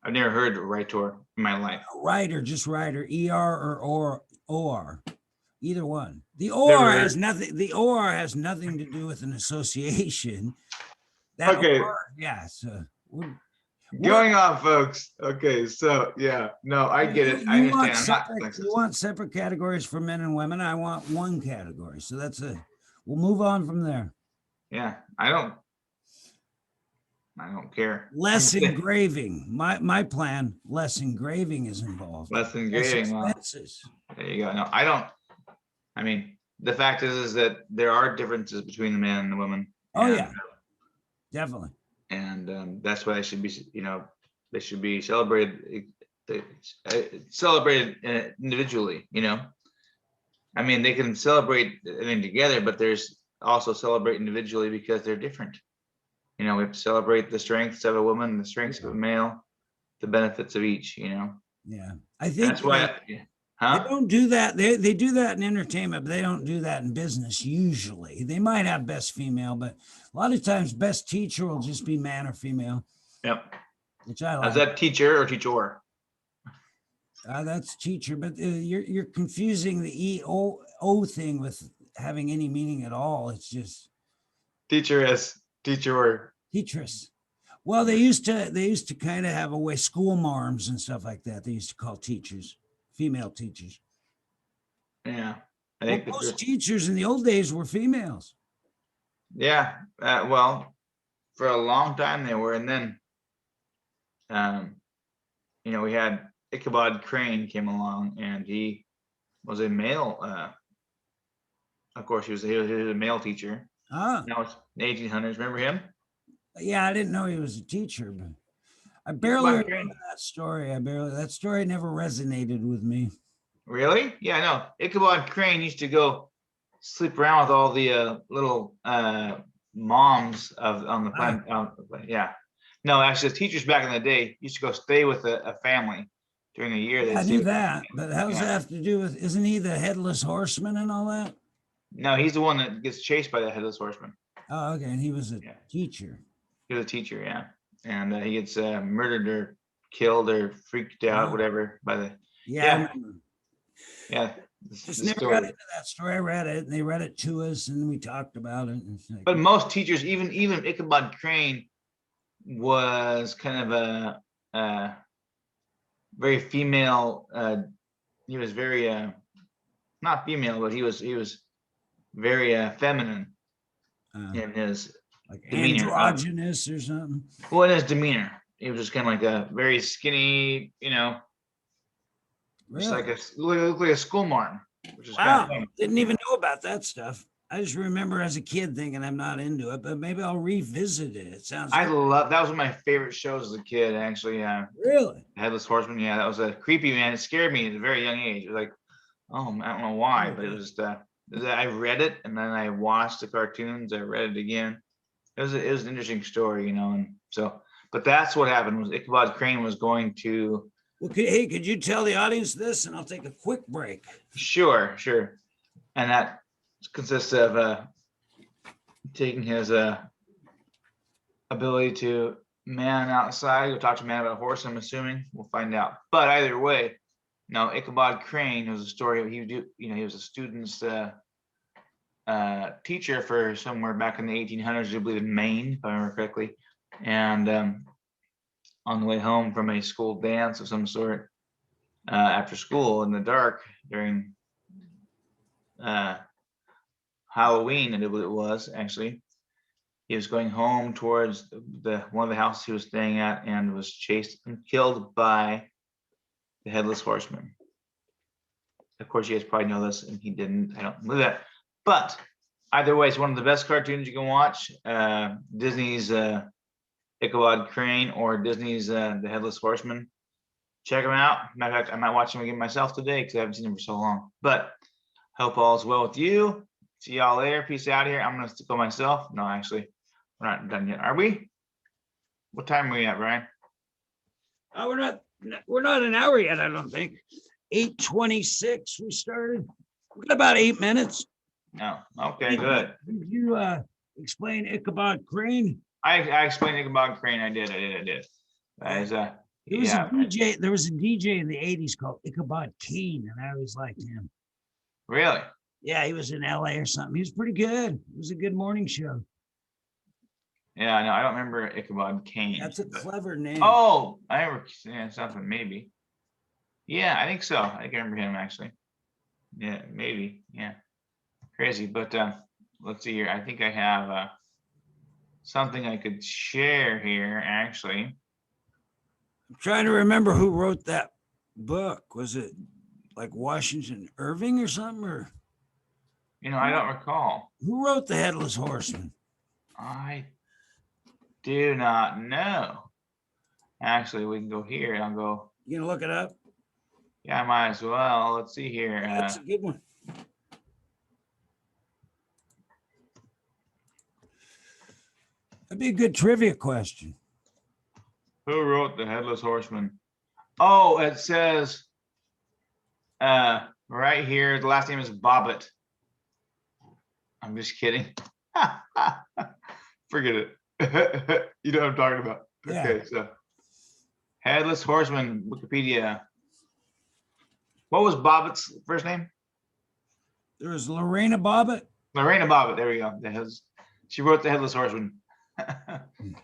I've never heard writer in my life. Writer, just writer, or OR, either one. The Never OR heard. has nothing. The OR has nothing to do with an association. That Okay. OR, yeah. So Going on, folks. Okay, so yeah, no, I get it. I you want understand. I'm not separate. sexist. You want separate categories for men and women. I want one category. So that's a. We'll move on from there. Yeah, I don't care. Less engraving. My plan. Less engraving is involved. Less than Less grading. Well, expenses. there you go. No, I don't. I mean, the fact is that there are differences between the man and the woman. Oh and, yeah, definitely. and that's why they should be. They should be celebrated. Celebrated individually. I mean, they can celebrate everything together, but there's also celebrate individually because they're different. We have to celebrate the strengths of a woman, the strengths of a male, the benefits of each. Yeah, I think That's why. they Huh? don't do that. They do that in entertainment, but they don't do that in business usually. They might have best female, but a lot of times best teacher will just be man or female, Yep. which I Is like. that teacher or teacher? That's teacher, but you're confusing the O thing with having any meaning at all. It's just Teacher as teacher. teacheress. Well, they used to kind of have a way school marms and stuff like that. They used to call teachers, female teachers. Yeah, I Well, think that most teachers in the old days were females. yeah. Well, for a long time they were, and then, we had Ichabod Crane came along, and he was a male. Of course, he was a male teacher. Ah, Now it's the 1800s. Remember him? yeah, I didn't know he was a teacher, but I barely Ichabod remember Crane. that story. That story never resonated with me. Really? Yeah, no. Ichabod Crane used to go sleep around with all the little moms on the planet. Yeah. No, actually, the teachers back in the day used to go stay with a family during the year. I They'd knew stay- that, but how does Yeah. that have to do with? Isn't he the headless horseman and all that? No, he's the one that gets chased by the headless horseman. Oh, okay, and he was a Yeah. teacher. He was a teacher, yeah, and he gets murdered or killed or freaked out, Oh. whatever, by the Yeah, Yeah. I remember. yeah. Just the never story. got into that story. I read it, and they read it to us, and we talked about it. And it's like, But most teachers, even Ichabod Crane, was kind of a very female. He was very not female, but he was very feminine uh, in his like demeanor. androgynous or something. Well, in his demeanor. he was just kind of like a very skinny, just like Really? looked like a school marm, which is kind of Wow. funny. Didn't even know about that stuff. I just remember as a kid thinking I'm not into it, but maybe I'll revisit it. It sounds I good. love that was one of my favorite shows as a kid, actually. Really? Headless Horseman. Yeah, that was a creepy, man. It scared me at a very young age. It was like, oh, I don't know why, but it was just I read it and then I watched the cartoons. I read it again. It was an interesting story, and so. But that's what happened was Ichabod Crane was going to. Well, could you tell the audience this, and I'll take a quick break. Sure, and that consists of taking his ability to man outside, go talk to a man about a horse. I'm assuming we'll find out. But either way, now Ichabod Crane was a story he would do. He was a student's teacher for somewhere back in the 1800s, I believe in Maine, if I remember correctly. And on the way home from a school dance of some sort, after school in the dark during Halloween, I believe it was actually. He was going home towards one of the houses he was staying at and was chased and killed by the Headless Horseman. Of course, you guys probably know this, and he didn't. I don't know that. But either way, it's one of the best cartoons you can watch. Disney's Ichabod Crane or Disney's The Headless Horseman. Check them out. Matter of fact, I might watch them again myself today because I haven't seen them for so long. But hope all is well with you. See y'all later. Peace out here. I'm going to go myself. No, actually, we're not done yet. Are we? What time are we at, Brian? We're not an hour yet, I don't think. 8:26 we started. We got about 8 minutes. No. Okay, good. Did you explain Ichabod Crane? I explained Ichabod Crane. I did. That is, He was yeah. a DJ. There was a DJ in the 80s called Ichabod Kane, and I always liked him. Really? Yeah, he was in LA or something. He was pretty good. It was a good morning show. Yeah, no, I don't remember Ichabod Kane. That's a clever name. Oh, I remember something, maybe. Yeah, I think so. I can remember him actually. Yeah, maybe. Yeah. Crazy. But let's see here. I think I have something I could share here, actually. I'm trying to remember who wrote that book. Was it like Washington Irving or something? Or I don't recall. who wrote The Headless Horseman? I do not know. Actually, we can go here. I'll go. You gonna look it up? Yeah, I might as well. Let's see here. That's a good one. That'd be a good trivia question. Who wrote The Headless Horseman? Oh, it says right here, the last name is Bobbitt. I'm just kidding. Forget it. You know what I'm talking about. Yeah. Okay, so Headless Horseman, Wikipedia. What was Bobbitt's first name? There was Lorena Bobbitt. Lorena Bobbitt. There we go. She wrote The Headless Horseman.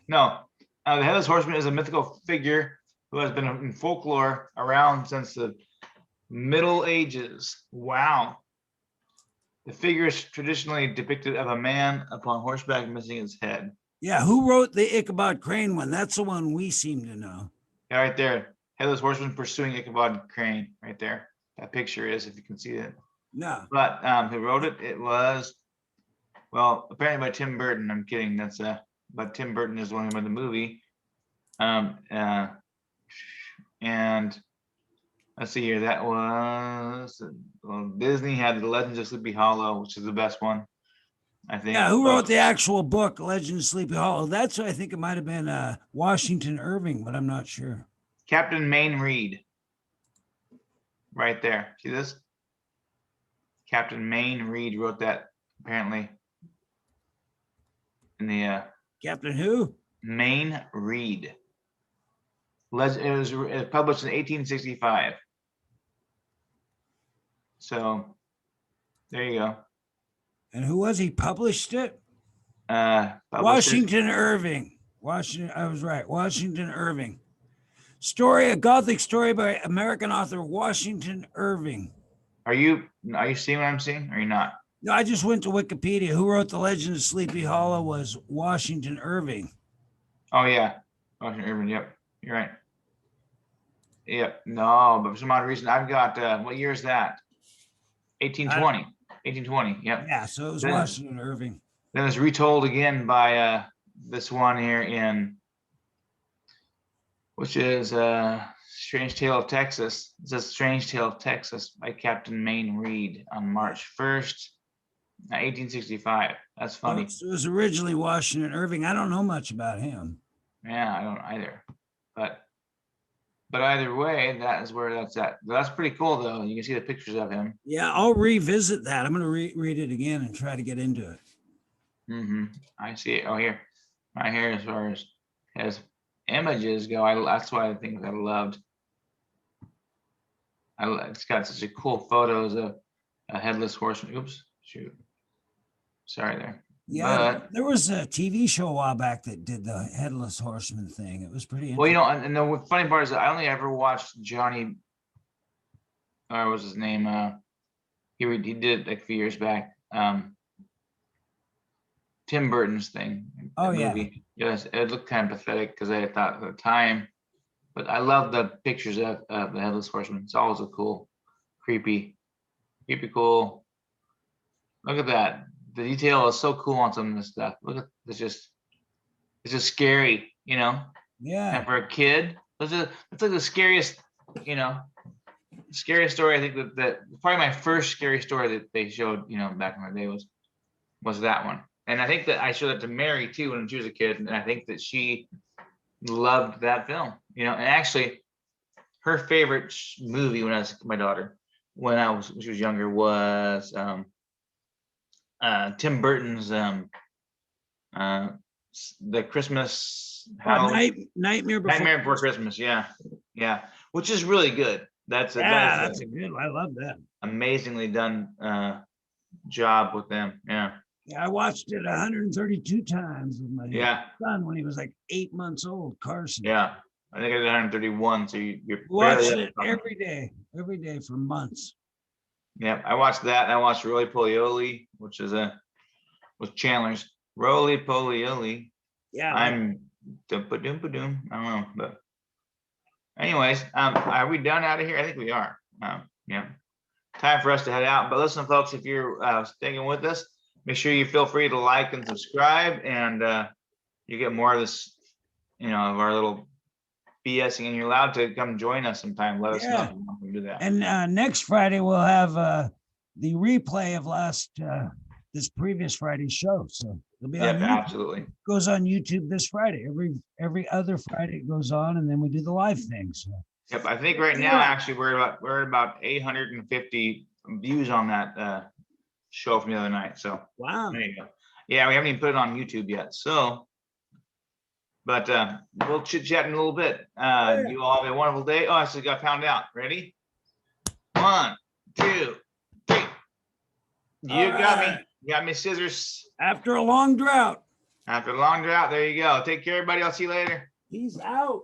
No, the Headless Horseman is a mythical figure who has been in folklore around since the Middle Ages. Wow. The figure is traditionally depicted of a man upon horseback missing his head. Yeah, who wrote the Ichabod Crane one? That's the one we seem to know. Yeah, right there. Headless Horseman pursuing Ichabod Crane. Right there. That picture is, if you can see it. No. But who wrote it? It was, well, apparently by Tim Burton. I'm kidding. That's but Tim Burton is the one who made the movie. And let's see here. That was Disney had The Legends of Sleepy Hollow, which is the best one, I think. Yeah, who wrote the actual book, Legend of Sleepy Hollow? That's I think it might have been Washington Irving, but I'm not sure. Captain Mayne Reid. Right there. See this? Captain Mayne Reid wrote that, apparently. In the Captain who? Mayne Reid. It was published in 1865. So there you go. And who was he? Published it? Washington Irving. I was right. Washington Irving. A Gothic story by American author Washington Irving. Are you seeing what I'm seeing? Or are you not? No, I just went to Wikipedia. Who wrote The Legend of Sleepy Hollow was Washington Irving. Oh yeah, Washington Irving. Yep. You're right. Yep. No, but for some odd reason, I've got, what year is that? 1820. 1820. Yep. Yeah, so it was Then, Washington Irving. then it's retold again by this one here which is Strange Tale of Texas. It says Strange Tale of Texas by Captain Mayne Reid on March 1st, 1865. That's funny. So it was originally Washington Irving. I don't know much about him. Yeah, I don't either. But either way, that is where that's at. That's pretty cool though. You can see the pictures of him. Yeah, I'll revisit that. I'm going to read it again and try to get into it. I see it. Oh, here, right here, as far as images go, that's why the things I loved. It's got such a cool photos of a headless horseman. Oops, shoot. Sorry there. Yeah, But, there was a TV show a while back that did the headless horseman thing. It was pretty interesting. well, you know, and the funny part is that I only ever watched Johnny, or what was his name? He did it like a few years back. Tim Burton's thing. Oh, that yeah. movie. Yes, it looked kind of pathetic because I thought at the time, but I love the pictures of the headless horseman. It's always a cool, creepy, cool. Look at that. The detail is so cool on some of this stuff. Look at it's just scary, you know. Yeah. And for a kid, it's like the scariest, you know, scariest story. I think that probably my first scary story that they showed, you know, back in the day was that one. And I think that I showed it to Mary too when she was a kid, and I think that she loved that film, you know. And actually, her favorite movie when I was my daughter, when she was younger, was Tim Burton's the Christmas Nightmare Before Christmas. Yeah, which is really good. That's a good. I love that. amazingly done job with them. Yeah, I watched it 132 times with my Yeah. son when he was like 8 months old, Carson. Yeah, I think I did 131. So you're Watched it every day for months. Yeah, I watched that. And I watched Roly Polioli, which is with Chandler's Roly Polioli. Yeah, I'm doom. I don't know, but anyways, are we done out of here? I think we are. Yeah, time for us to head out. But listen, folks, if you're sticking with us, make sure you feel free to like and subscribe, and you get more of this, you know, of our little BSing, and you're allowed to come join us sometime. Let us know if you want to do that. And next Friday we'll have the replay of this previous Friday's show. So it'll be on YouTube. Absolutely. It goes on YouTube this Friday. Every other Friday it goes on, and then we do the live thing. So. Yep, I think right now actually we're at about 850 views on that show from the other night. So wow. There you go. Yeah, we haven't even put it on YouTube yet. So, but we'll chit chat in a little bit. You all have a wonderful day. Oh, I still got pound out. Ready? 1, 2, 3. You got me. You got me scissors. After a long drought. There you go. Take care, everybody. I'll see you later. Peace out.